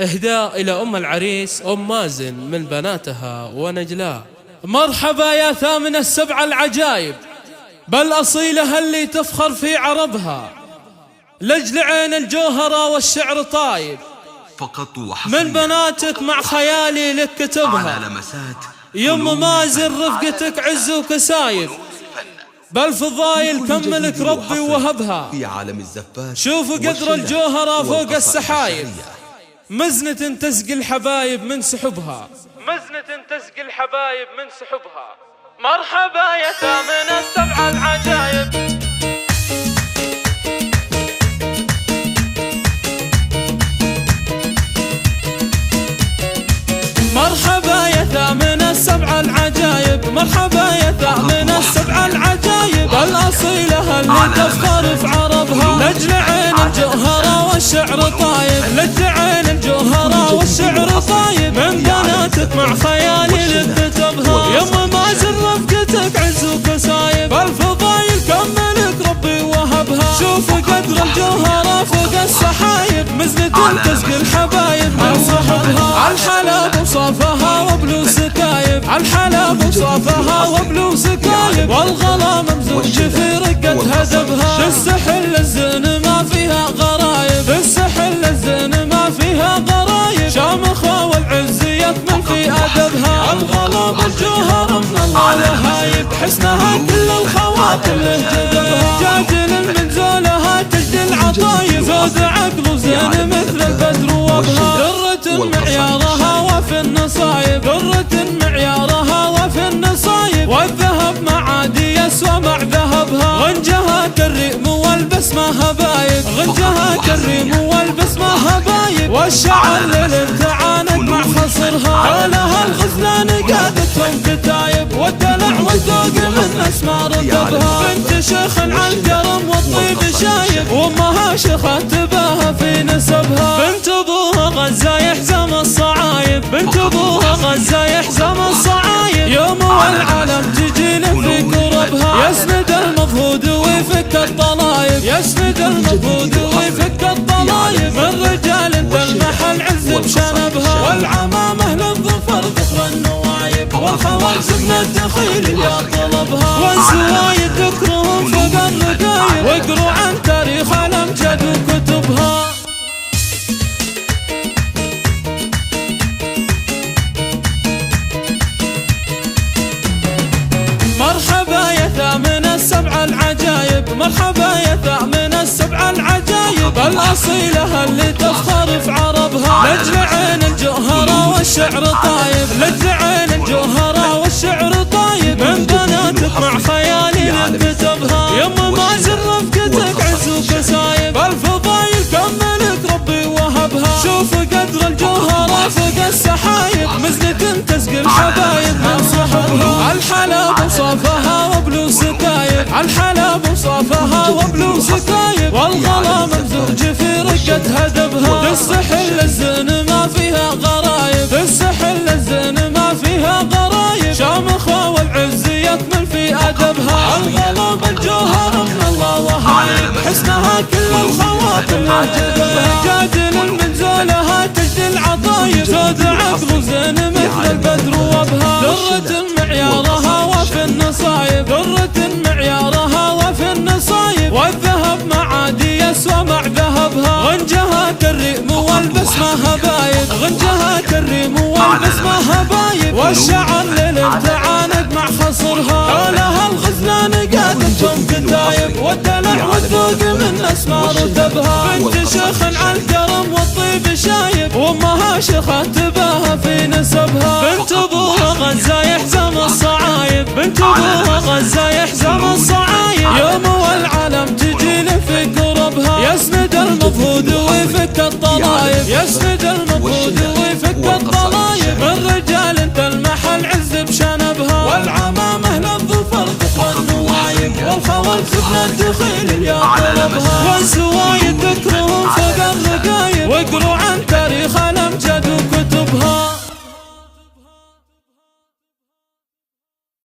إهداء إلى أم العريس أم مازن من بناتها ونجلاء. مرحبا يا ثامن السبع العجايب، بل أصيلها اللي تفخر في عربها، لجل عين الجوهرة والشعر طايب، فقط من بناتك مع خيالي لك كتبها. يم مازن رفقتك عز وكسايب، بل فضايل كملك ربي وهبها. شوفوا قدر الجوهرة فوق السحايب، مزنة تسقي الحبايب من سحبها، مزنة تسقي الحبايب من سحبها. مرحبا يا ثامن السبع العجايب. مرحبا يا ثامن السبع العجايب، مرحبا يا ثامن السبع العجايب، الأصيلة اللي تفخر في عربها، لجل عين الجوهرة والشعر طايب، لجل عين الجوهرة والشعر طايب، من بناتك مع خيالي لك كتبها. يم مازن رفقتك عز وكسايب، الفضايل كملك ربي وهبها. شوف قدر الجوهرة فوق السحايب، مزنة تسقي الحبايب من صحبها. الحلب وصافها وبلو سكايب، الحلب وصافها وبلو سكايب، والغلا ممزوج في رقة هدبها. السحل الزين ما فيها غرايب، السحل الزين ما فيها غرايب، شامخة والعز يكمل في أدبها. الغلا بالجوهر من الله وهايب، حسنها كل الخواطر له جذبها. جاجل من زولها تجدي العطايب، زود عقل وزين مثل البدر وابها. درة معيارها وفي النصايب، درة معيارها وفي النصايب، والذهب معادي يسوى مع ذهبها. غنجها كالريم والبسمة هبايب، غنجها كالريم والبسمة هبايب، والشعر للامتعانق مع خصرها. حولها الغزلان قادتهم كتايب، والدلع والذوق من اسمار ركبها. بنت شيخ على الكرم والطيب شايب، وامها شيخة تباها في نسبها. بنت ابوها غزة يحزم الصعايب، بنت ابوها غزة يحزم الصعايب، يوم والعالم تجي له في كربها. يسند المفهود ويفك الطلايب، يسند المفهود ويفك الطلايب، من رجال تلمح العز بشنبها. والعمامة للظفر ذكر النوايب، والخوارز من الدخيل يا طلبها. والزوايد ذكرهم فوق الرقايب، واقروا عن تاريخ الامجاد وكتبها. مرحبا يا ثامن السبع العجايب، مرحبا يا ثامن السبع العجايب، الأصيلة اللي تفخر في عربها، لجل عين الجوهرة والشعر طايب، لجل عين الجوهرة والشعر طايب، من بناتك مع خيالي لك كتبها. يم مازن رفقتك عز وكسايب، الفضايل كملك ربي وهبها. شوف قدر الجوهرة فوق السحايب، مزنة تسقي الحبايب من صحبها. الحلب وصافها وبلو سكايب، الحلب وصافها وبلو سكايب، والغلا ممزوج في رقة هدبها. السحل الزين ما فيها غرايب، السحل الزين ما فيها غرايب، شامخة والعز يكمل في أدبها. الغلا بالجوهر من الله وهايب، حسنها كل الخواطر له جذبها. جادل من زولها تجدي العطايب، زود عقل وزين مثل البدر وابها. درة معيارها وفي النصايب، درة معيارها وفي النصايب، والذهب معادي يسوى مع ذهبها. غنجها كالريم والبسمة هبايب، غنجها كالريم والبسمة هبايب، والشعر للامتعانق مع خصرها. حولها الغزلان قادتهم كتايب، والدلع والذوق من اسمار ركبها. بنت شيخ على الكرم والطيب شايب، وامها شيخة تباها في نسبها. بنت ابوها غزة يحزم الصعايب، بنت ابوها غزة يحزم الصعايب، يوم والعالم تجي له في كربها. يسند المفهود ويفك الطلايب، يسند المفهود ويفك الطلايب، من رجال تلمح العز بشنبها. والعمامة للظفر ذكر النوايب، والخوارز من الدخيل يا طلبها. والزوايد ذكرهم فوق الرقايب، واقروا عن تاريخ الامجاد